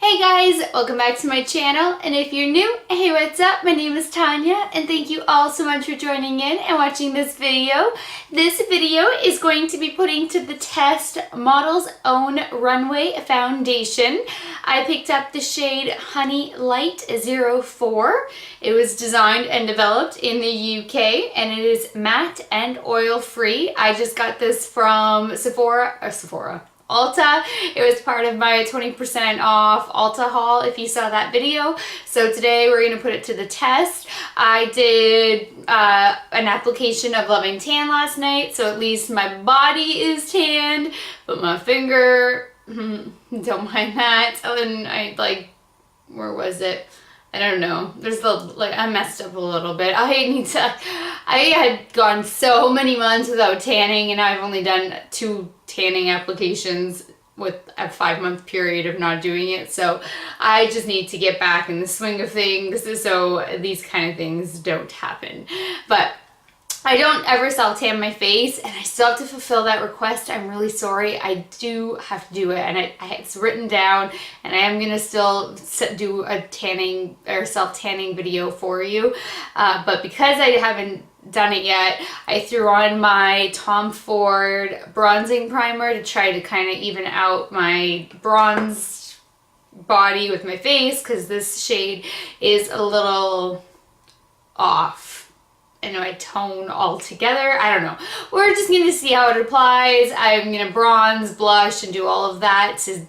Hey guys, welcome back to my channel, and if you're new, hey, what's up? My name is Tanya, and thank you all so much for joining in and watching this video. This video is going to be putting to the test Model's Own Runway Foundation. I picked up the shade Honey Light 04. It was designed and developed in the UK, and it is matte and oil-free. I just got this from Ulta. It was part of my 20% off Ulta haul if you saw that video. So today we're going to put it to the test. I did an application of Loving Tan last night, so at least my body is tanned, but my finger, don't mind that. And then I where was it? I don't know. There's I messed up a little bit. I had gone so many months without tanning, and I've only done 2 tanning applications with a 5-month period of not doing it. So I just need to get back in the swing of things so these kind of things don't happen. But I don't ever self-tan my face, and I still have to fulfill that request. I'm really sorry. I do have to do it, and it's written down, and I am going to still do a tanning or self-tanning video for you. But because I haven't done it yet, I threw on my Tom Ford bronzing primer to try to kind of even out my bronzed body with my face, because this shade is a little off in my tone altogether. I don't know. We're just going to see how it applies. I'm going to bronze, blush, and do all of that to,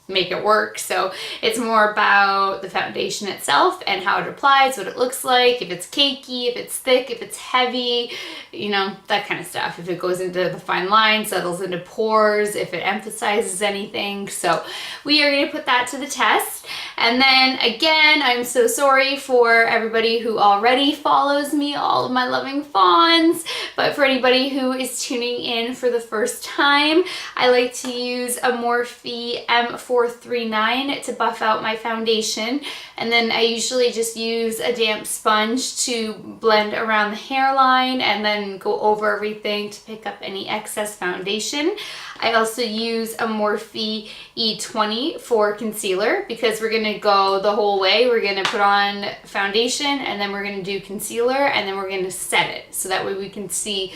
make it work. So it's more about the foundation itself and how it applies, what it looks like, if it's cakey, if it's thick, if it's heavy, that kind of stuff. If it goes into the fine line, settles into pores, if it emphasizes anything. So we are going to put that to the test. And then again, I'm so sorry for everybody who already follows me, all of my loving fawns, but for anybody who is tuning in for the first time, I like to use a Morphe M439 to buff out my foundation, and then I usually just use a damp sponge to blend around the hairline and then go over everything to pick up any excess foundation. I also use a Morphe E20 for concealer, because we're going to go the whole way. We're going to put on foundation, and then we're going to do concealer, and then we're going to set it, so that way we can see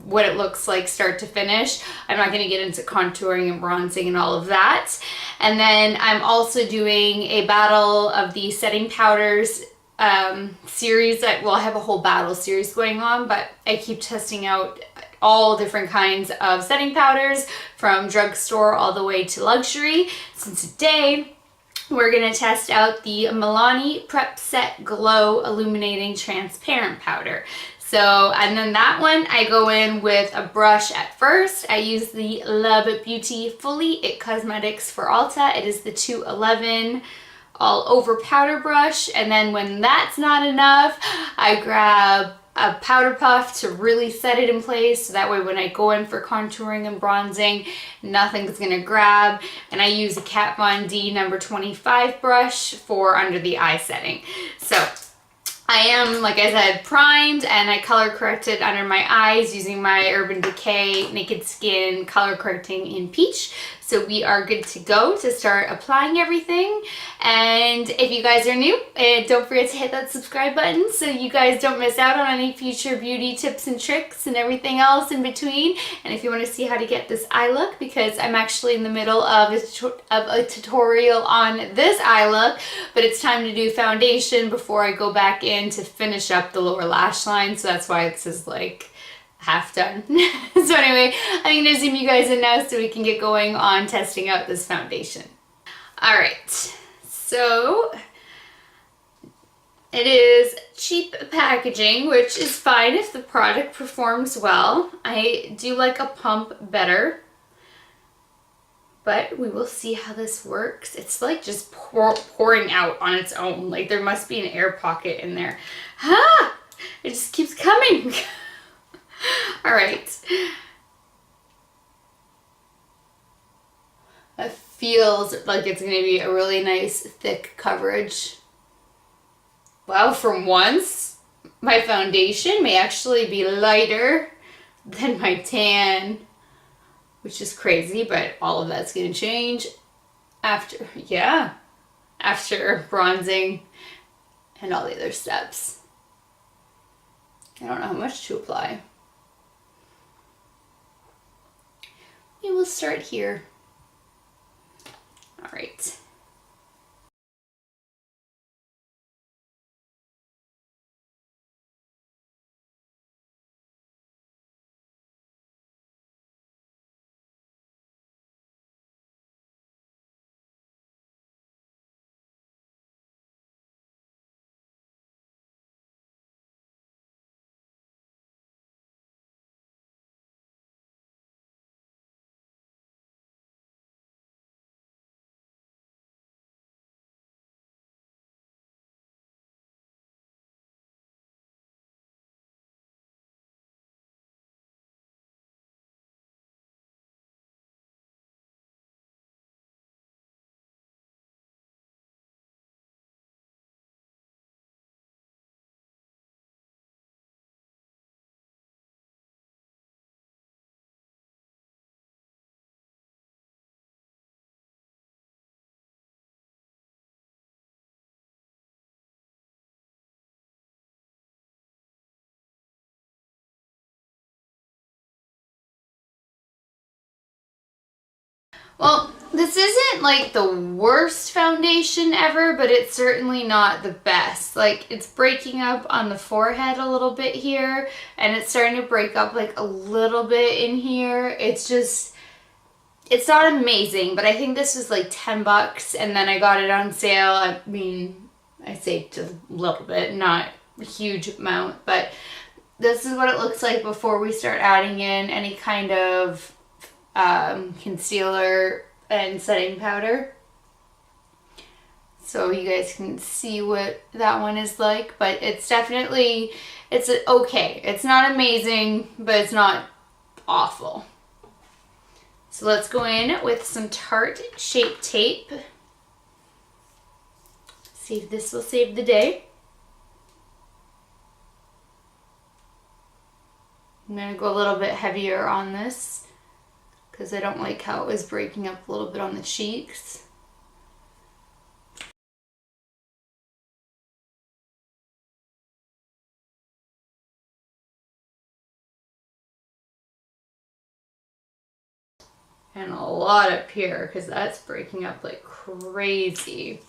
what it looks like start to finish. I'm not going to get into contouring and bronzing and all of that. And then I'm also doing a battle of the setting powders series. I have a whole battle series going on, but I keep testing out all different kinds of setting powders, from drugstore all the way to luxury. So today we're going to test out the Milani Prep Set Glow Illuminating Transparent Powder. So, and then that one, I go in with a brush at first. I use the Love Beauty Fully It Cosmetics for Ulta. It is the 211 all over powder brush. And then when that's not enough, I grab a powder puff to really set it in place, so that way when I go in for contouring and bronzing, nothing's gonna grab. And I use a Kat Von D number 25 brush for under the eye setting. So I am, like I said, primed, and I color corrected under my eyes using my Urban Decay Naked Skin color correcting in peach. So we are good to go to start applying everything. And if you guys are new, don't forget to hit that subscribe button so you guys don't miss out on any future beauty tips and tricks and everything else in between. And if you want to see how to get this eye look, because I'm actually in the middle of a tutorial on this eye look, but it's time to do foundation before I go back in to finish up the lower lash line. So that's why it says half done. So anyway, I'm going to zoom you guys in now so we can get going on testing out this foundation. Alright, so it is cheap packaging, which is fine if the product performs well. I do like a pump better, but we will see how this works. It's just pouring out on its own. There must be an air pocket in there. It just keeps coming. All right. It feels like it's going to be a really nice thick coverage. Wow, for once, my foundation may actually be lighter than my tan, which is crazy, but all of that's going to change. after bronzing and all the other steps. I don't know how much to apply. We will start here. All right. Well, this isn't like the worst foundation ever, but it's certainly not the best. Like, it's breaking up on the forehead a little bit here, and it's starting to break up like a little bit in here. It's just, it's not amazing, but I think this was like 10 bucks, and then I got it on sale. I mean, I saved a little bit, not a huge amount, but this is what it looks like before we start adding in any kind of concealer and setting powder, so you guys can see what that one is like. But it's definitely, it's okay. It's not amazing, but it's not awful. So let's go in with some Tarte Shape Tape. See if this will save the day. I'm gonna go a little bit heavier on this because I don't like how it was breaking up a little bit on the cheeks. And a lot up here because that's breaking up like crazy.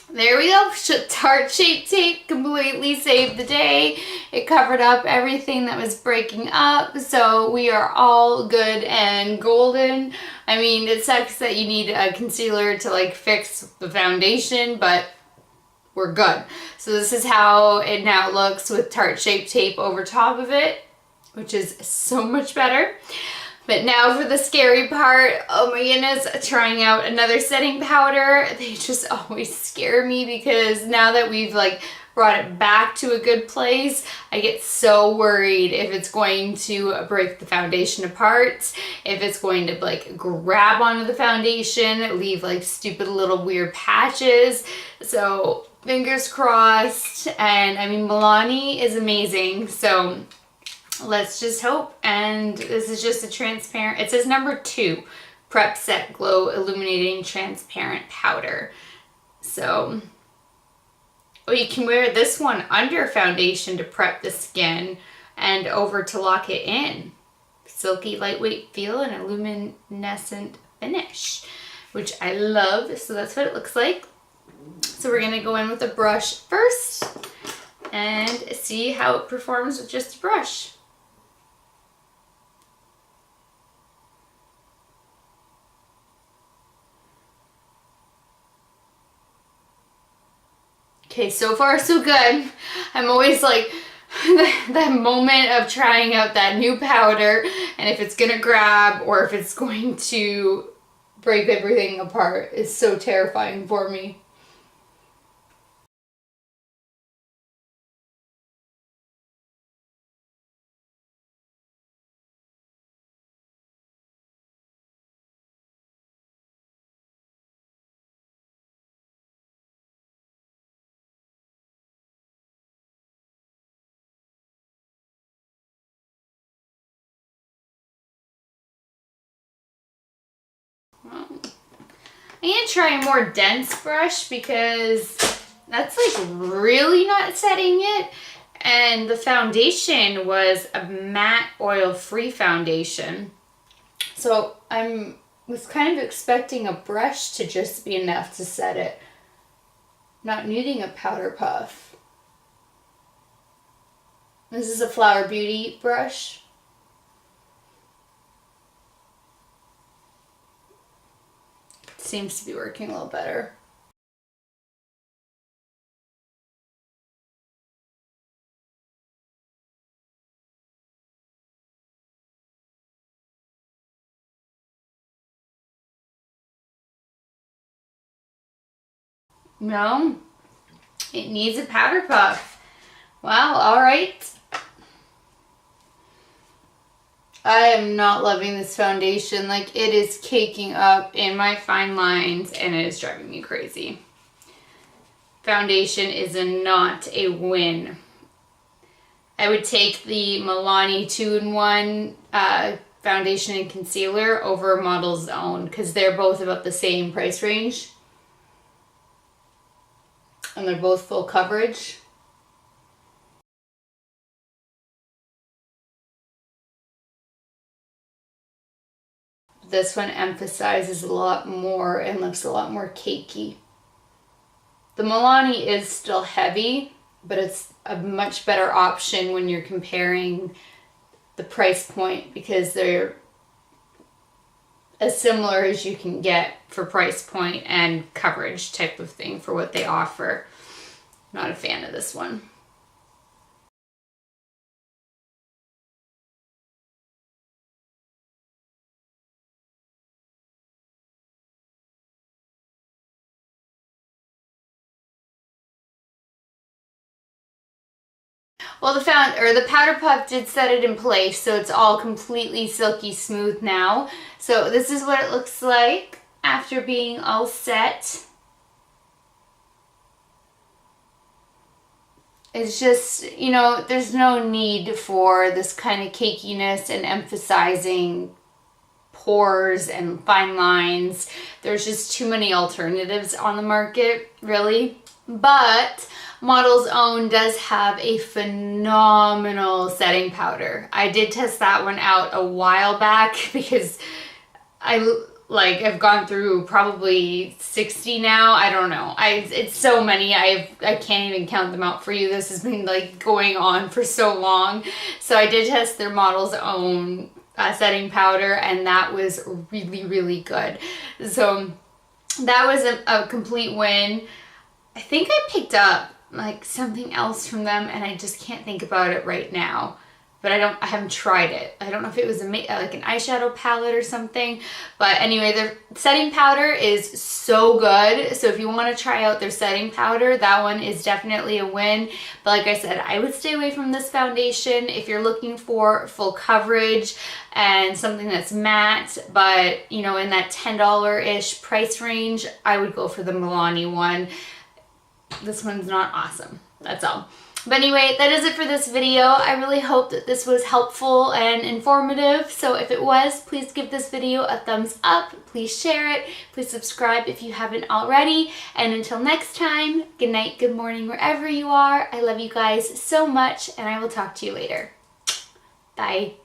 There we go. Tarte Shape Tape completely saved the day. It covered up everything that was breaking up, so we are all good and golden. I mean, it sucks that you need a concealer to like fix the foundation, but we're good. So this is how it now looks with Tarte Shape Tape over top of it, which is so much better. But now for the scary part. Oh my goodness, trying out another setting powder. They just always scare me because now that we've like brought it back to a good place, I get so worried if it's going to break the foundation apart, if it's going to like grab onto the foundation, leave like stupid little weird patches. So fingers crossed. And I mean, Milani is amazing, so let's just hope. And this is just a transparent, it says number 2 Prep Set Glow Illuminating Transparent Powder. So, oh, you can wear this one under foundation to prep the skin and over to lock it in. Silky lightweight feel and a luminescent finish, which I love. So that's what it looks like. So we're gonna go in with a brush first and see how it performs with just a brush. Okay, so far so good. I'm always like, that moment of trying out that new powder and if it's gonna grab or if it's going to break everything apart is so terrifying for me. I need to try a more dense brush because that's like really not setting it. And the foundation was a matte oil-free foundation. So was kind of expecting a brush to just be enough to set it. Not needing a powder puff. This is a Flower Beauty brush. Seems to be working a little better. No, it needs a powder puff. Wow, all right. I am not loving this foundation. Like, it is caking up in my fine lines and it is driving me crazy. Foundation is not a win. I would take the Milani 2-in-1 foundation and concealer over Model's Own because they're both about the same price range. And they're both full coverage. This one emphasizes a lot more and looks a lot more cakey. The Milani is still heavy, but it's a much better option when you're comparing the price point because they're as similar as you can get for price point and coverage type of thing for what they offer. Not a fan of this one. Well, the powder puff did set it in place, so it's all completely silky smooth now. So this is what it looks like after being all set. It's just, you know, there's no need for this kind of cakiness and emphasizing pores and fine lines. There's just too many alternatives on the market, really. But Model's Own does have a phenomenal setting powder. I did test that one out a while back because I've gone through probably 60 now. I don't know. It's so many. I can't even count them out for you. This has been like going on for so long. So I did test their Model's Own setting powder, and that was really, really good. So that was a complete win. I think I picked up like something else from them and I just can't think about it right now. But I haven't tried it. I don't know if it was like an eyeshadow palette or something. But anyway, their setting powder is so good. So if you want to try out their setting powder, that one is definitely a win. But like I said, I would stay away from this foundation if you're looking for full coverage and something that's matte, but you know, in that $10-ish price range, I would go for the Milani one. This one's not awesome. That's all. But anyway, that is it for this video. I really hope that this was helpful and informative. So if it was, please give this video a thumbs up. Please share it. Please subscribe if you haven't already. And until next time, good night, good morning, wherever you are. I love you guys so much, and I will talk to you later. Bye.